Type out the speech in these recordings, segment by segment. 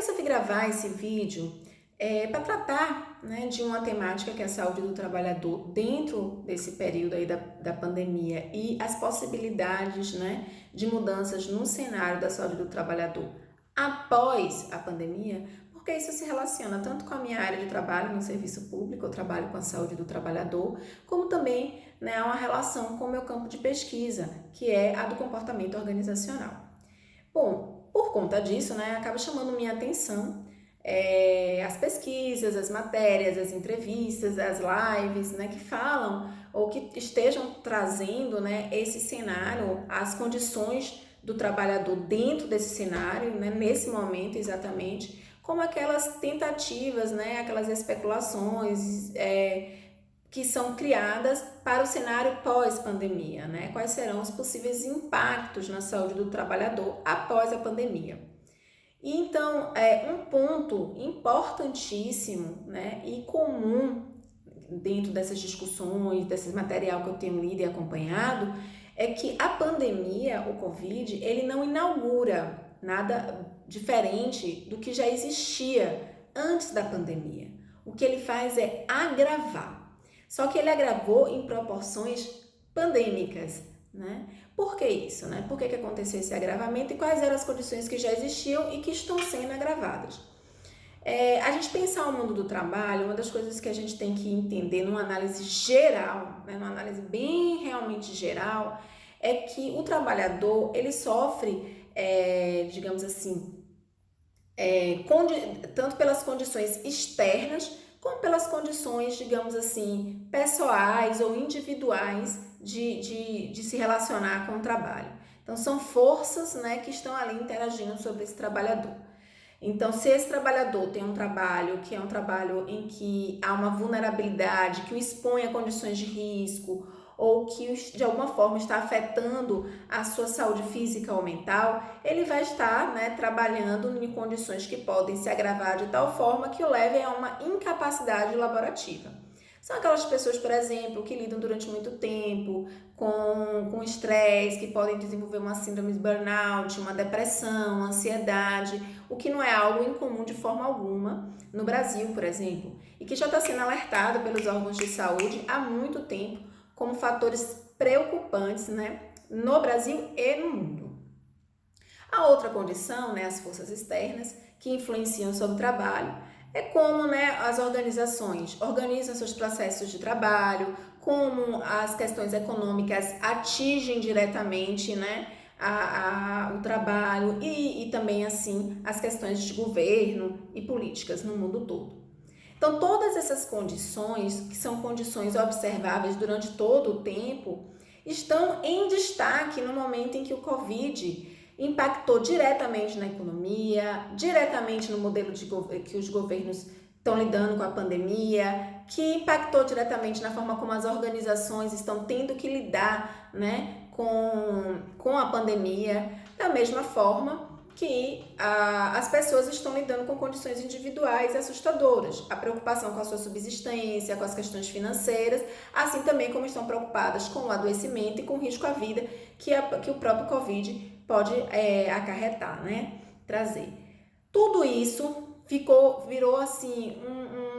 resolvi gravar esse vídeo para tratar, né, de uma temática que é a saúde do trabalhador dentro desse período aí da pandemia e as possibilidades, né, de mudanças no cenário da saúde do trabalhador após a pandemia, porque isso se relaciona tanto com a minha área de trabalho no serviço público, eu trabalho com a saúde do trabalhador, como também, né, uma relação com o meu campo de pesquisa, que é a do comportamento organizacional. Bom, por conta disso, né, acaba chamando minha atenção as pesquisas, as matérias, as entrevistas, as lives, né, que falam ou que estejam trazendo, né, esse cenário, as condições do trabalhador dentro desse cenário, né, nesse momento exatamente, como aquelas tentativas, né, aquelas especulações que são criadas para o cenário pós-pandemia, né? Quais serão os possíveis impactos na saúde do trabalhador após a pandemia. E então, um ponto importantíssimo, né, e comum dentro dessas discussões, desse material que eu tenho lido e acompanhado, é que a pandemia, o Covid, ele não inaugura nada diferente do que já existia antes da pandemia. O que ele faz é agravar. Só que ele agravou em proporções pandêmicas, né? Por que isso, né? Por que aconteceu esse agravamento e quais eram as condições que já existiam e que estão sendo agravadas? A gente pensar o mundo do trabalho, uma das coisas que a gente tem que entender numa análise geral, né, numa análise bem realmente geral, é que o trabalhador, ele sofre, digamos assim, tanto pelas condições externas, como pelas condições, digamos assim, pessoais ou individuais de se relacionar com o trabalho. Então, são forças, né, que estão ali interagindo sobre esse trabalhador. Então, se esse trabalhador tem um trabalho que é um trabalho em que há uma vulnerabilidade, que o expõe a condições de risco, ou que de alguma forma está afetando a sua saúde física ou mental, ele vai estar, né, trabalhando em condições que podem se agravar de tal forma que o levem a uma incapacidade laborativa. São aquelas pessoas, por exemplo, que lidam durante muito tempo com estresse, que podem desenvolver uma síndrome de burnout, uma depressão, uma ansiedade, o que não é algo incomum de forma alguma no Brasil, por exemplo, e que já está sendo alertado pelos órgãos de saúde há muito tempo como fatores preocupantes, né, no Brasil e no mundo. A outra condição, né, as forças externas, que influenciam sobre o trabalho, é como, né, as organizações organizam seus processos de trabalho, como as questões econômicas atingem diretamente, né, o trabalho e também, assim, as questões de governo e políticas no mundo todo. Então, todas essas condições, que são condições observáveis durante todo o tempo, estão em destaque no momento em que o Covid impactou diretamente na economia, diretamente no modelo que os governos estão lidando com a pandemia, que impactou diretamente na forma como as organizações estão tendo que lidar, né, com a pandemia, da mesma forma que as pessoas estão lidando com condições individuais assustadoras, a preocupação com a sua subsistência, com as questões financeiras, assim também como estão preocupadas com o adoecimento e com o risco à vida que o próprio Covid pode acarretar, né? Trazer. Tudo isso virou assim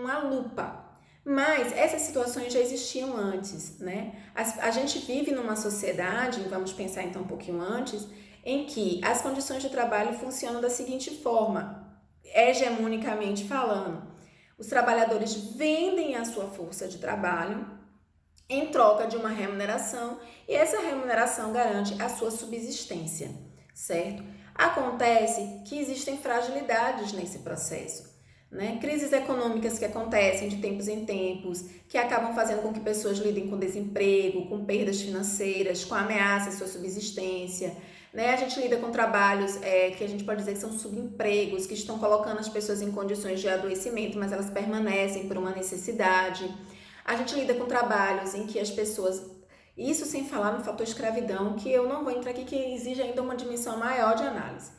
uma lupa. Mas essas situações já existiam antes, né? A gente vive numa sociedade, vamos pensar então um pouquinho antes, em que as condições de trabalho funcionam da seguinte forma, hegemonicamente falando. Os trabalhadores vendem a sua força de trabalho em troca de uma remuneração e essa remuneração garante a sua subsistência, certo? Acontece que existem fragilidades nesse processo, né? Crises econômicas que acontecem de tempos em tempos, que acabam fazendo com que pessoas lidem com desemprego, com perdas financeiras, com ameaça à sua subsistência, né? A gente lida com trabalhos que a gente pode dizer que são subempregos, que estão colocando as pessoas em condições de adoecimento, mas elas permanecem por uma necessidade. A gente lida com trabalhos em que as pessoas, isso sem falar no fator escravidão, que eu não vou entrar aqui, que exige ainda uma dimensão maior de análise.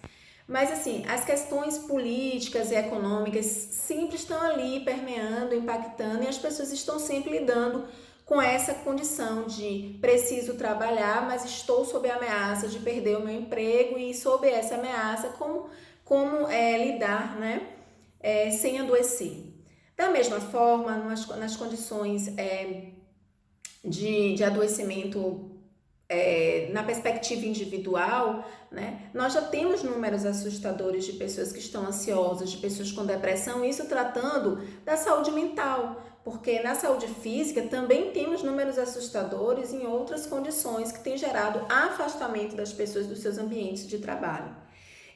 Mas assim, as questões políticas e econômicas sempre estão ali permeando, impactando, e as pessoas estão sempre lidando com essa condição de preciso trabalhar, mas estou sob a ameaça de perder o meu emprego, e sob essa ameaça, como como lidar, né, sem adoecer. Da mesma forma, nas condições de adoecimento na perspectiva individual, né, nós já temos números assustadores de pessoas que estão ansiosas, de pessoas com depressão, isso tratando da saúde mental, porque na saúde física também temos números assustadores em outras condições que têm gerado afastamento das pessoas dos seus ambientes de trabalho.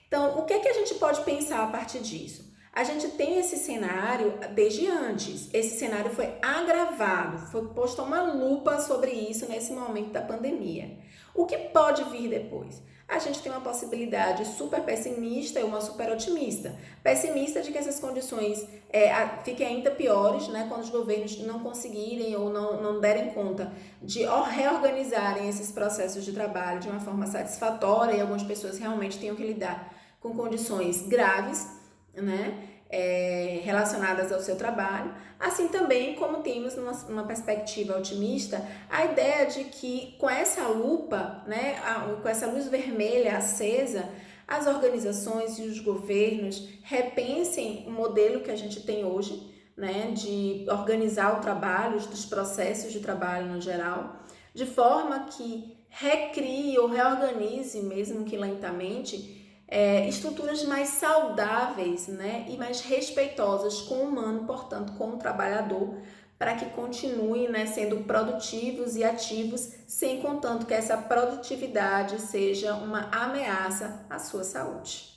Então, o que é que a gente pode pensar a partir disso? A gente tem esse cenário desde antes. Esse cenário foi agravado, foi posta uma lupa sobre isso nesse momento da pandemia. O que pode vir depois? A gente tem uma possibilidade super pessimista e uma super otimista. Pessimista de que essas condições fiquem ainda piores, né, quando os governos não conseguirem ou não derem conta de reorganizarem esses processos de trabalho de uma forma satisfatória e algumas pessoas realmente tenham que lidar com condições graves, né, relacionadas ao seu trabalho, assim também como temos numa perspectiva otimista a ideia de que com essa lupa, né, com essa luz vermelha acesa, as organizações e os governos repensem o modelo que a gente tem hoje, né, de organizar o trabalho, dos processos de trabalho no geral, de forma que recrie ou reorganize, mesmo que lentamente, estruturas mais saudáveis, né, e mais respeitosas com o humano, portanto, com o trabalhador, para que continuem, né, sendo produtivos e ativos, sem contanto que essa produtividade seja uma ameaça à sua saúde.